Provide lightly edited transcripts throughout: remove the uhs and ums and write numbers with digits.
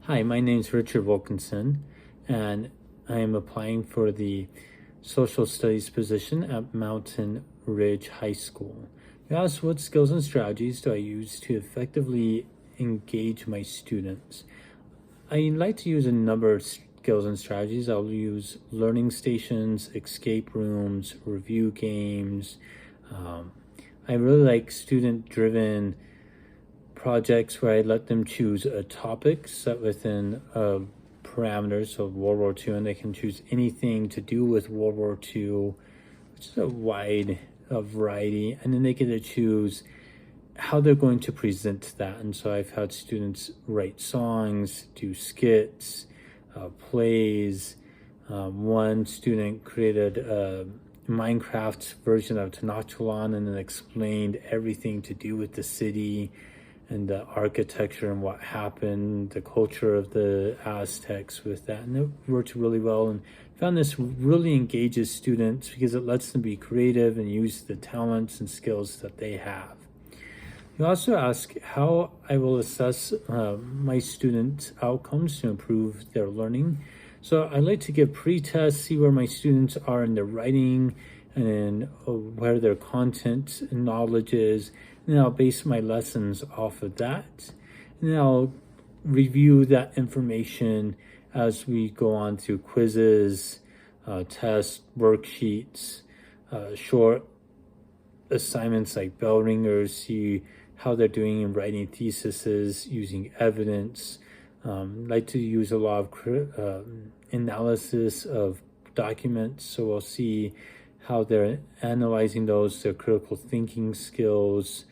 Hi, my name is Richard Wilkinson, and I am applying for the social studies position at Mountain Ridge High School. You asked what skills and strategies do I use to effectively engage my students? I like to use a number of skills and strategies. I'll use learning stations, escape rooms, review games. I really like student-driven projects where I let them choose a topic set within parameters of World War II, and they can choose anything to do with World War II, which is a wide variety, and then they get to choose how they're going to present that. And so I've had students write songs, do skits, plays. One student created a Minecraft version of Tenochtitlan and then explained everything to do with the city and the architecture and what happened, the culture of the Aztecs with that. And it worked really well, and found this really engages students because it lets them be creative and use the talents and skills that they have. You also ask how I will assess my students' outcomes to improve their learning. So I like to give pre-tests, see where my students are in their writing and then where their content and knowledge is. And then I'll base my lessons off of that. And then I'll review that information as we go on through quizzes, tests, worksheets, short assignments like bell ringers, see how they're doing in writing theses, using evidence. Like to use a lot of analysis of documents, so we'll see how they're analyzing those, their critical thinking skills,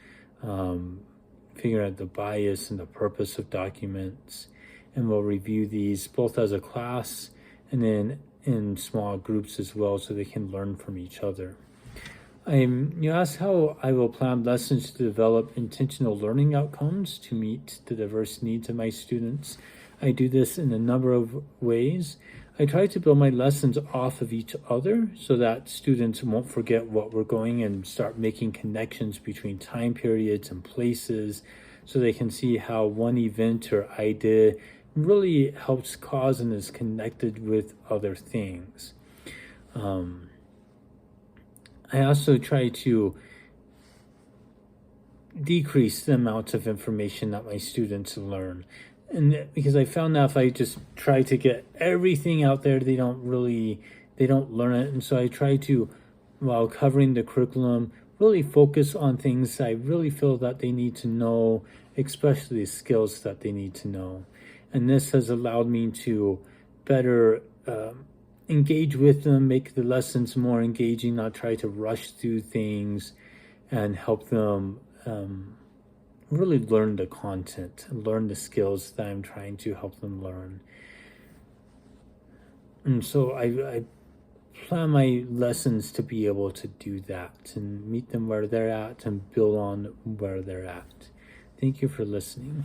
figuring out the bias and the purpose of documents. And we'll review these both as a class and then in small groups as well, so they can learn from each other. You asked how I will plan lessons to develop intentional learning outcomes to meet the diverse needs of my students. I do this in a number of ways. I try to build my lessons off of each other so that students won't forget what we're going and start making connections between time periods and places, so they can see how one event or idea really helps cause and is connected with other things. I also try to decrease the amount of information that my students learn. And because I found that if I just try to get everything out there, they don't learn it. And so I try to, while covering the curriculum, really focus on things I really feel that they need to know, especially skills that they need to know. And this has allowed me to better engage with them, make the lessons more engaging, not try to rush through things, and help them really learn the content, learn the skills that I'm trying to help them learn. And so I plan my lessons to be able to do that and meet them where they're at and build on where they're at. Thank you for listening.